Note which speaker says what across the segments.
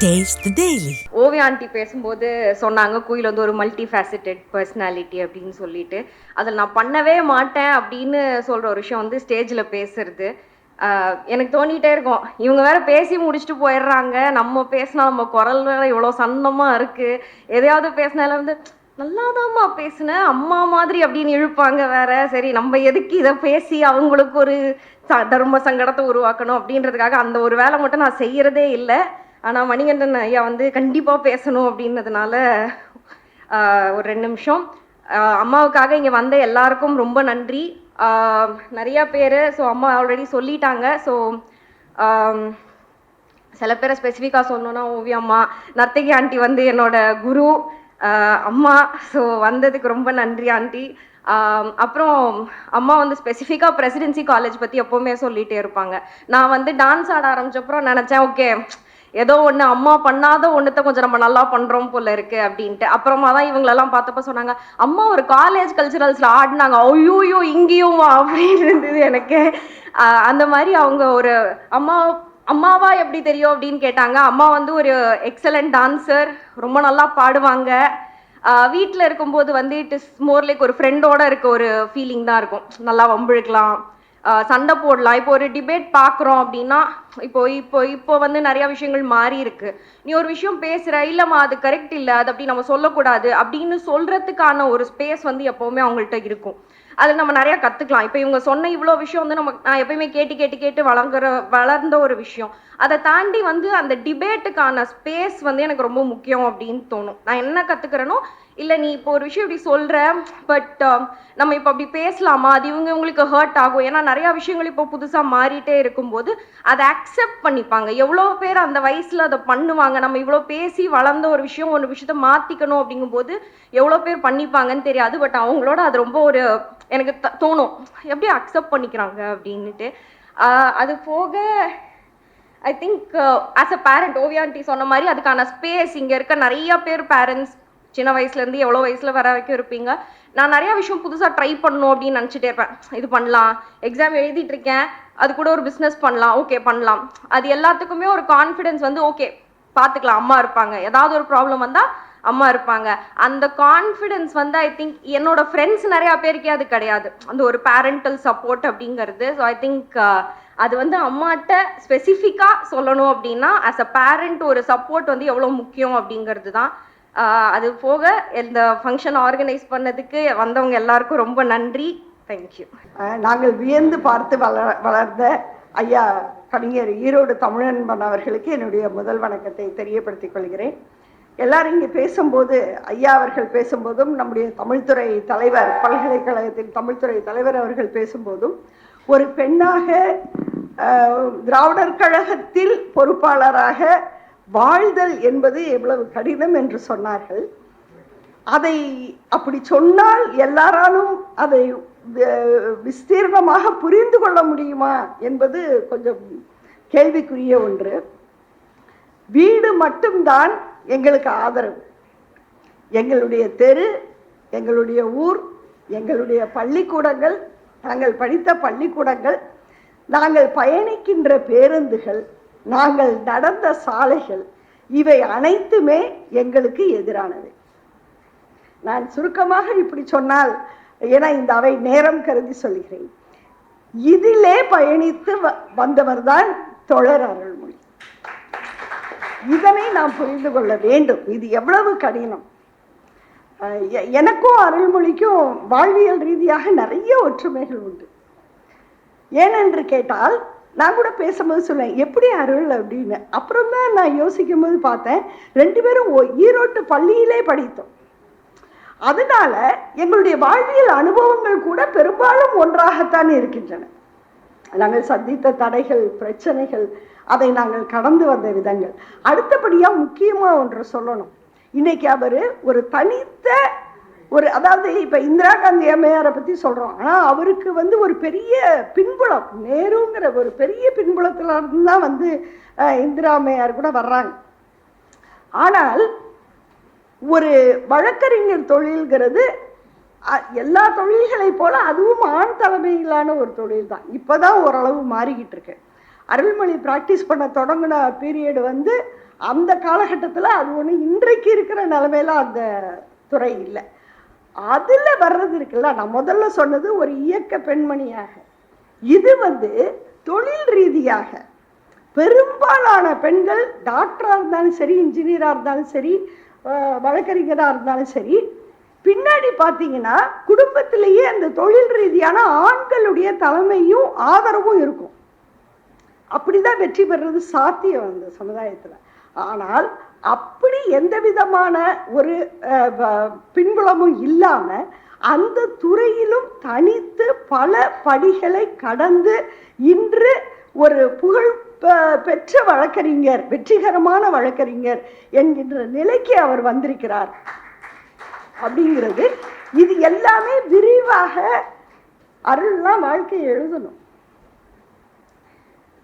Speaker 1: Taste the Daily.
Speaker 2: Oviya aunty பேசும்போது சொன்னாங்க கோயில் வந்து ஒரு மல்டி ஃபேசிட்டட் பர்சனாலிட்டி அப்படின்னு சொல்லிட்டு அதில் நான் பண்ணவே மாட்டேன் அப்படின்னு சொல்கிற ஒரு விஷயம் வந்து ஸ்டேஜில் பேசுறது. எனக்கு தோணிகிட்டே இருக்கும், இவங்க வேற பேசி முடிச்சுட்டு போயிடுறாங்க, நம்ம பேசினா நம்ம குரல் வேற இவ்வளோ சன்னமாக இருக்குது, எதையாவது பேசினால வந்து நல்லாதாம்மா பேசுனேன் அம்மா மாதிரி அப்படின்னு இழுப்பாங்க வேற. சரி, நம்ம எதுக்கு இதை பேசி அவங்களுக்கு ஒரு தர்ம சங்கடத்தை உருவாக்கணும் அப்படின்றதுக்காக அந்த ஒரு வேலை மட்டும் நான் செய்யறதே இல்லை. ஆனால் மணிகண்டன் ஐயா வந்து கண்டிப்பாக பேசணும் அப்படின்றதுனால ஒரு 2 நிமிஷம். அம்மாவுக்காக இங்கே வந்த எல்லாருக்கும் ரொம்ப நன்றி. நிறையா பேர் ஸோ அம்மா ஆல்ரெடி சொல்லிட்டாங்க. ஸோ சில பேரை ஸ்பெசிஃபிக்காக சொல்லணுன்னா ஓவியா அம்மா, நர்த்தகி ஆண்டி வந்து என்னோட குரு அம்மா. ஸோ வந்ததுக்கு ரொம்ப நன்றி ஆண்டி. அப்புறம் அம்மா வந்து ஸ்பெசிஃபிக்காக பிரசிடென்சி காலேஜ் பற்றி எப்போவுமே சொல்லிகிட்டே இருப்பாங்க. நான் வந்து டான்ஸ் ஆட ஆரம்பிச்சப்பறம் நினச்சேன், ஓகே ஏதோ ஒன்று அம்மா பண்ணாத ஒன்றுத்த கொஞ்சம் நம்ம நல்லா பண்ணுறோம் போல இருக்கு அப்படின்ட்டு. அப்புறமா தான் இவங்களெல்லாம் பார்த்தப்ப சொன்னாங்க, அம்மா ஒரு காலேஜ் கல்ச்சுரல்ஸில் ஆடினாங்க, ஐயோயோ இங்கேயுமா அப்படின்னு இருந்தது எனக்கு. அந்த மாதிரி அவங்க ஒரு அம்மாவா எப்படி தெரியும் அப்படின்னு கேட்டாங்க. அம்மா வந்து ஒரு எக்ஸலண்ட் டான்சர், ரொம்ப நல்லா பாடுவாங்க. வீட்டில் இருக்கும்போது வந்து இட் இஸ் மோர் லைக் ஒரு ஃப்ரெண்டோட இருக்க ஒரு ஃபீலிங் தான் இருக்கும். நல்லா வம்பிழுக்கலாம், சண்டை போடலாம். இப்போ ஒரு டிபேட் பார்க்குறோம் அப்படின்னா இப்போ வந்து நிறைய விஷயங்கள் மாறி இருக்கு. நீ ஒரு விஷயம் பேசுற, இல்லைம்மா அது கரெக்ட் இல்லை, அது அப்படி நம்ம சொல்லக்கூடாது அப்படின்னு சொல்றதுக்கான ஒரு ஸ்பேஸ் வந்து எப்பவுமே அவங்கள்ட்ட இருக்கும். அதில் நம்ம நிறைய கற்றுக்கலாம். இப்போ இவங்க சொன்ன இவ்வளோ விஷயம் வந்து நான் எப்பயுமே கேட்டு வளர்ந்த ஒரு விஷயம். அதை தாண்டி வந்து அந்த டிபேட்டுக்கான ஸ்பேஸ் வந்து எனக்கு ரொம்ப முக்கியம் அப்படின்னு தோணும். நான் என்ன கற்றுக்கிறேனோ, இல்லை நீ இப்போ ஒரு விஷயம் இப்படி சொல்கிற, பட் நம்ம இப்போ அப்படி பேசலாமா, அது இவங்களுக்கு ஹர்ட் ஆகும். ஏன்னா நிறையா விஷயங்கள் இப்போ புதுசாக மாறிட்டே இருக்கும்போது அதை அக்செப்ட் பண்ணிப்பாங்க. எவ்வளோ பேர் அந்த வயசில் அதை பண்ணுவாங்க. நம்ம இவ்வளோ பேசி வளர்ந்த ஒரு விஷயத்த மாற்றிக்கணும் அப்படிங்கும்போது எவ்வளோ பேர் பண்ணிப்பாங்கன்னு தெரியாது. பட் அவங்களோட அது ரொம்ப ஒரு எனக்கு தோணும், எப்படி அக்செப்ட் பண்ணிக்கிறாங்க அப்படின்ட்டு. அது போக I think as a parent, Oviya aunty சொன்ன மாதிரி அதுக்கான ஸ்பேஸ் இங்கே இருக்க நிறைய பேர் பேரண்ட்ஸ் சின்ன வயசுலேருந்து எவ்வளோ வயசில் வர வரைக்கும் இருப்பீங்க. நான் நிறையா விஷயம் புதுசாக ட்ரை பண்ணணும் அப்படின்னு நினச்சிட்டே இருப்பேன். இது பண்ணலாம், எக்ஸாம் எழுதிட்டு இருக்கேன், அது கூட ஒரு பிஸ்னஸ் பண்ணலாம், ஓகே பண்ணலாம். அது எல்லாத்துக்குமே ஒரு கான்ஃபிடென்ஸ் வந்து ஓகே பார்த்துக்கலாம், அம்மா இருப்பாங்க, ஏதாவது ஒரு ப்ராப்ளம் வந்தால் அம்மா இருப்பாங்க. அந்த கான்ஃபிடென்ஸ் வந்து ஐ திங்க் என்னோட ஃப்ரெண்ட்ஸ் நிறையா பேருக்கே அது கிடையாது, அந்த ஒரு பேரண்டல் சப்போர்ட் அப்படிங்கிறது. ஸோ ஐ திங்க் அது வந்து அம்மாட்ட ஸ்பெசிஃபிக்காக சொல்லணும் அப்படின்னா ஆஸ் அ பேரண்ட் ஒரு சப்போர்ட் வந்து எவ்வளோ முக்கியம் அப்படிங்கிறது தான். அது போக இந்த ஃபங்க்ஷன் ஆர்கனைஸ் பண்ணதுக்கு வந்தவங்க எல்லாருக்கும் ரொம்ப நன்றி. தேங்க்யூ.
Speaker 3: நாங்கள் வியந்து பார்த்து வளர்ந்த ஐயா கவிஞர் ஈரோடு தமிழன்பன் அவர்களுக்கு என்னுடைய முதல் வணக்கத்தை தெரியப்படுத்திக் கொள்கிறேன். எல்லாரும் இங்கே பேசும்போது, ஐயா அவர்கள் பேசும்போதும், நம்முடைய தமிழ்துறை தலைவர், பல்கலைக்கழகத்தின் தமிழ்துறை தலைவர் அவர்கள் பேசும்போதும், ஒரு பெண்ணாக திராவிடர் கழகத்தில் பொறுப்பாளராக வாழ்தல் என்பது எவ்வளவு கடினம் என்று சொன்னார்கள். அதை அப்படி சொன்னால் எல்லாராலும் அதை விஸ்தீர்ணமாக புரிந்து கொள்ள முடியுமா என்பது கொஞ்சம் கேள்விக்குரிய ஒன்று. வீடு மட்டும்தான் எங்களுக்கு ஆதரவு. எங்களுடைய தெரு, எங்களுடைய ஊர், எங்களுடைய பள்ளிக்கூடங்கள், நாங்கள் படித்த பள்ளிக்கூடங்கள், நாங்கள் பயணிக்கின்ற பேருந்துகள், நாங்கள் நடந்த சாலைகள், இவை அனைத்துமே எங்களுக்கு எதிரானவை. நான் சுருக்கமாக இப்படி சொன்னால், ஏன்னா இந்த அவை நேரம் கருதி சொல்கிறேன், இதிலே பயணித்து வந்தவர் தான் தோழர் அருள்மொழி. இதனை நாம் புரிந்து கொள்ள வேண்டும். இது எவ்வளவு கடினம். எனக்கும் அருள்மொழிக்கும் வாழ்வியல் ரீதியாக நிறைய ஒற்றுமைகள் உண்டு. ஏனென்று கேட்டால், நான் கூட பேசும்போது சொல்லுவேன், எப்படி அருள் அப்படின்னு. அப்புறம் தான் நான் யோசிக்கும் போது பார்த்தேன், 2 பேரும் ஈரோட்டு பள்ளியிலே படித்தோம். அதனால எங்களுடைய வாழ்வியல் அனுபவங்கள் கூட பெரும்பாலும் ஒன்றாகத்தான் இருக்கின்றன. நாங்கள் சந்தித்த தடைகள், பிரச்சனைகள், அதை நாங்கள் கடந்து வந்த விதங்கள். அடுத்தபடியாக முக்கியமாக ஒன்று சொல்லணும். இன்னைக்கு அவர் ஒரு தனித்த ஒரு, அதாவது இப்போ இந்திரா காந்தி அம்மையாரை பற்றி சொல்கிறோம், ஆனால் அவருக்கு வந்து ஒரு பெரிய பின்புலம், நேருங்கிற ஒரு பெரிய பின்புலத்தில் இருந்து தான் வந்து இந்திரா அம்மையார் கூட வர்றாங்க. ஆனால் ஒரு வழக்கறிஞர் தொழில்கிறது எல்லா தொழில்களை போல அதுவும் ஆண் தலைமையிலான ஒரு தொழில் தான். இப்போதான் ஓரளவு மாறிக்கிட்டு இருக்கு. அருள்மொழி ப்ராக்டிஸ் பண்ண தொடங்கின பீரியடு வந்து அந்த காலகட்டத்தில் அது ஒன்று இன்றைக்கு இருக்கிற நிலைமையில அந்த துறை இல்லை. அதில் வர்றது இருக்குல்ல, நான் முதல்ல சொன்னது ஒரு இயக்க பெண்மணியாக, இது தொழில் ரீதியாக பெரும்பாலான பெண்கள் டாக்டராக இருந்தாலும் சரி, இன்ஜினியராக இருந்தாலும் சரி, வழக்கறிஞராக இருந்தாலும் சரி, பின்னாடி பார்த்தீங்கன்னா குடும்பத்திலேயே அந்த தொழில் ரீதியான ஆண்களுடைய தலைமையும் ஆதரவும் இருக்கும். அப்படிதான் வெற்றி பெறுறது சாத்தியம் அந்த சமுதாயத்தில். ஆனால் அப்படி எந்த விதமான ஒரு பின்புலமும் இல்லாம அந்த துறையிலும் தனித்து பல படிகளை கடந்து இன்று ஒரு புகழ் பெற்ற வழக்கறிஞர், வெற்றிகரமான வழக்கறிஞர் என்கின்ற நிலைக்கு அவர் வந்திருக்கிறார். அப்படிங்கிறது இது எல்லாமே விரிவாக அருள்லாம் வாழ்க்கையை எழுதணும்.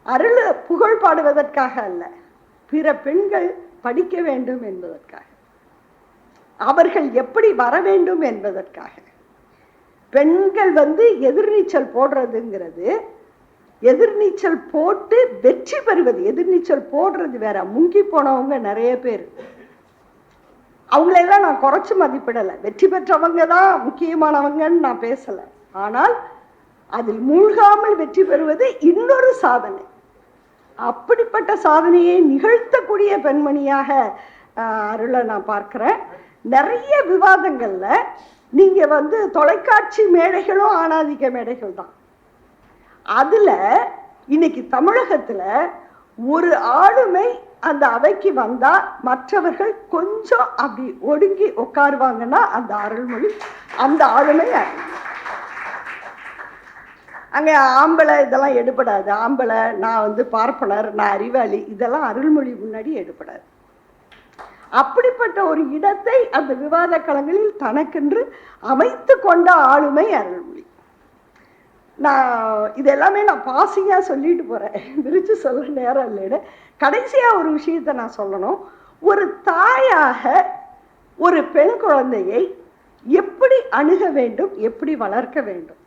Speaker 3: அருள் புகழ் பாடுவதற்காக அல்ல, பிற பெண்கள் படிக்க வேண்டும் என்பதற்காக, அவர்கள் எப்படி வர வேண்டும் என்பதற்காக. பெண்கள் எதிர்நீச்சல் போடுறதுங்கிறது, எதிர்நீச்சல் போட்டு வெற்றி பெறுவது. எதிர்நீச்சல் போடுறது வேற, முங்கி போனவங்க நிறைய பேர், அவங்களெல்லாம் நான் குறைச்சு மதிப்பிடலை. வெற்றி பெற்றவங்க தான் முக்கியமானவங்கன்னு நான் பேசலை. ஆனால் அதில் மூழ்காமல் வெற்றி பெறுவது இன்னொரு சாதனை. அப்படிப்பட்ட சாதனையை நிகழ்த்தக்கூடிய பெண்மணியாக அருளை நான் பார்க்கிறேன். நிறைய விவாதங்கள்ல நீங்க தொலைக்காட்சி மேடைகளும் ஆணாதிக்க மேடைகள் தான். அதுல இன்னைக்கு தமிழகத்துல ஒரு ஆளுமை அந்த அவைக்கு வந்தா மற்றவர்கள் கொஞ்சம் அப்படி ஒடுங்கி உட்காருவாங்கன்னா அந்த அருள்மொழி, அந்த ஆளுமை. அங்கே ஆம்பளை இதெல்லாம் எடுபடாது. ஆம்பளை, நான் பார்ப்பனர், நான் அறிவாளி, இதெல்லாம் அருள்மொழி முன்னாடி எடுபடாது. அப்படிப்பட்ட ஒரு இடத்தை அந்த விவாத களங்களில் தனக்கென்று அமைத்து கொண்ட ஆளுமை அருள்மொழி. நான் இதெல்லாமே நான் பாசிங்கா சொல்லிட்டு போறேன், விரிச்சு சொல்ல நேரம் இல்லைன்னு. கடைசியா ஒரு விஷயத்தை நான் சொல்லணும். ஒரு தாயாக ஒரு பெண் குழந்தையை எப்படி அணுக வேண்டும், எப்படி வளர்க்க வேண்டும்,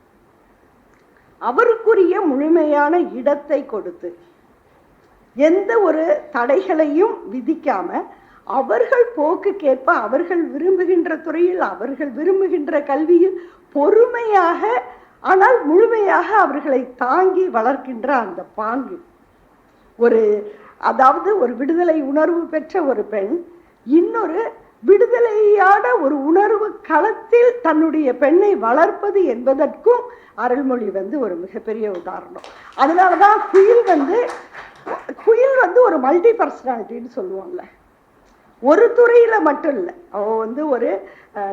Speaker 3: அவருக்குரிய முழுமையான இடத்தை கொடுத்து எந்த ஒரு தடைகளையும் விதிக்காம அவர்கள் போக்குக்கேற்ப அவர்கள் விரும்புகின்ற துறையில் அவர்கள் விரும்புகின்ற கல்வியில் பொறுமையாக ஆனால் முழுமையாக அவர்களை தாங்கி வளர்க்கின்ற அந்த பாங்கு, அதாவது ஒரு விடுதலை உணர்வு பெற்ற ஒரு பெண் இன்னொரு விடுதலையான ஒரு உணர்வு களத்தில் தன்னுடைய பெண்ணை வளர்ப்பது என்பதற்கும் அருள்மொழி ஒரு மிகப்பெரிய உதாரணம். அதனாலதான் குயில் ஒரு மல்டி பர்சனாலிட்டின்னு சொல்லுவாங்கல்ல. ஒரு துறையில மட்டும் இல்லை, அவ ஒரு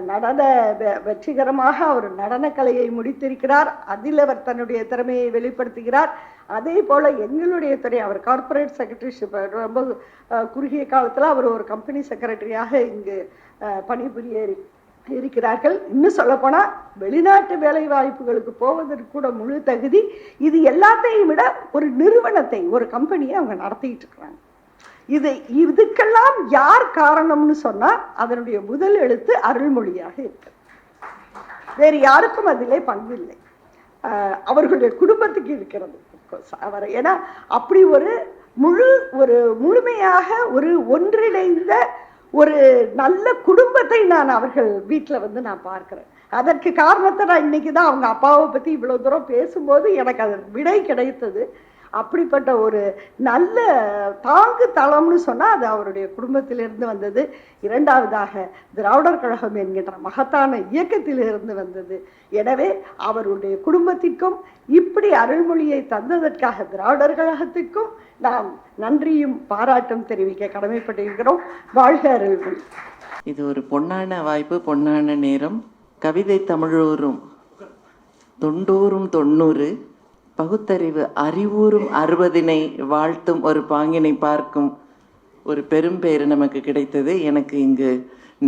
Speaker 3: நடன வெற்றிகரமாக ஒரு நடனக்கலையை முடித்திருக்கிறார். அதில் அவர் தன்னுடைய திறமையை வெளிப்படுத்துகிறார். அதே போல எங்களுடைய துறை, அவர் கார்பரேட் செக்ரட்டரிஷிப் ரொம்ப குறுகிய காலத்தில் அவர் ஒரு கம்பெனி செக்ரட்டரியாக இங்கு பணிபுரிய இருக்கிறார்கள். இன்னும் சொல்லப்போனா வெளிநாட்டு வேலை வாய்ப்புகளுக்கு போவதற்கு கூட முழு தகுதி. இது எல்லாத்தையும் விட ஒரு நிறுவனத்தை, ஒரு கம்பெனியை அவங்க நடத்திட்டு இருக்கிறாங்க. இதுக்கெல்லாம் யார் காரணம்னு சொன்னா அதனுடைய முதல் எழுத்து அருள்மொழியாக இருக்கு. வேறு யாருக்கும் அதிலே பங்கு இல்லை, அவர்களுடைய குடும்பத்துக்கு இருக்கிறது. ஏன்னா அப்படி ஒரு முழுமையாக ஒரு ஒன்றிணைந்த ஒரு நல்ல குடும்பத்தை நான் அவர்கள் வீட்டில் நான் பார்க்கிறேன். அதற்கு காரணத்தை நான் இன்னைக்குதான் அவங்க அப்பாவை பத்தி இவ்வளவு தூரம் பேசும்போது எனக்கு அது விடை கிடைத்தது. அப்படிப்பட்ட ஒரு நல்ல தாங்கு தளம்னு சொன்னா அது அவருடைய குடும்பத்திலிருந்து வந்தது. இரண்டாவதாக திராவிடர் கழகம் என்கின்ற மகத்தான இயக்கத்திலிருந்து வந்தது. எனவே அவருடைய குடும்பத்திற்கும் இப்படி அருள்மொழியை தந்ததற்காக திராவிடர் கழகத்திற்கும் நாம் நன்றியும் பாராட்டும் தெரிவிக்க கடமைப்பட்டிருக்கிறோம். வாழ்க அருள்மொழி.
Speaker 1: இது ஒரு பொன்னான வாய்ப்பு, பொன்னான நேரம். கவிதை தமிழூரும் தொண்டூரும் 90, பகுத்தறிவு அறிவூரும் 60னை வாழ்த்தும் ஒரு பாங்கினை பார்க்கும் ஒரு பெரும் பேறு நமக்கு கிடைத்தது. எனக்கு இங்கு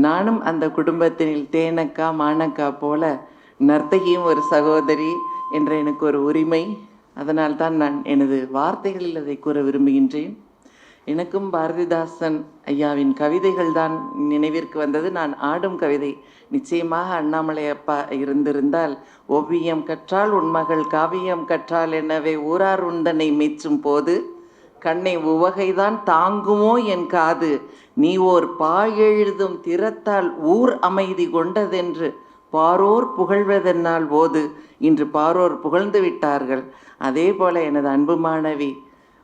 Speaker 1: நானும் அந்த குடும்பத்தினில் தேனக்கா மானக்கா போல நர்த்தகியும் ஒரு சகோதரி என்ற எனக்கு ஒரு உரிமை. அதனால்தான் நான் எனது வார்த்தைகளில் அதை கூற விரும்புகின்றேன். எனக்கும் பாரதிதாசன் ஐயாவின் கவிதைகள் தான் நினைவிற்கு வந்தது. நான் ஆடும் கவிதை நிச்சயமாக அண்ணாமலை அப்பா இருந்திருந்தால், ஓவியம் கற்றால் உன்மகள் காவியம் கற்றால் எனவே ஊரார் உந்தனை மெச்சும் போது கண்ணை உவகைதான் தாங்குமோ என் காது, நீ ஓர் பாயெழுதும் திறத்தால் ஊர் அமைதி கொண்டதென்று பாரோர் புகழ்வதென்னால் போது. இன்று பாரோர் புகழ்ந்து விட்டார்கள். அதே போல எனது அன்பு மாணவி,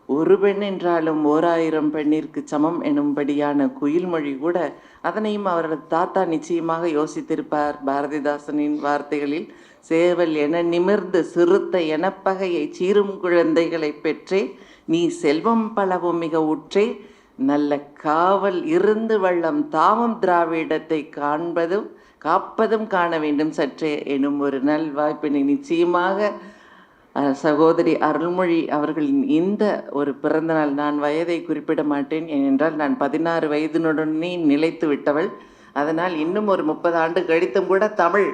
Speaker 1: ஒரு பெண் என்றாலும் 1000 பெண்ணிற்கு சமம் எனும்படியான குயில்மொழி கூட, அதனையும் அவரது தாத்தா நிச்சயமாக யோசித்திருப்பார். பாரதிதாசனின் வார்த்தைகளில், சேவல் என நிமிர்ந்து சிறுத்த எனப்பகையை சீரும் குழந்தைகளை பெற்றே, நீ செல்வம் பலவும் மிக உற்றே, நல்ல காவல் இருந்து வள்ளம் தாமம் திராவிடத்தை காப்பதும் காண வேண்டும் சற்றே எனும் ஒரு நல் வாய்ப்பினை நிச்சயமாக சகோதரி அருள்மொழி அவர்களின் இந்த ஒரு பிறந்தநாள், நான் வயதை குறிப்பிட மாட்டேன், ஏனென்றால் நான் 16 வயதினுடனே நிலைத்து விட்டவள். அதனால் இன்னும் ஒரு 30 ஆண்டு கழித்தும் கூட தமிழ்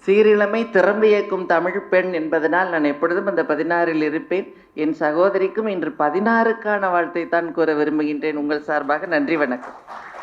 Speaker 1: சீரிழமை திறம்பியக்கும் தமிழ் பெண் என்பதனால் நான் எப்பொழுதும் அந்த 16இல் இருப்பேன். என் சகோதரிக்கும் இன்று 16க்கான வாழ்த்தை தான் கூற விரும்புகின்றேன். உங்கள் சார்பாக நன்றி, வணக்கம்.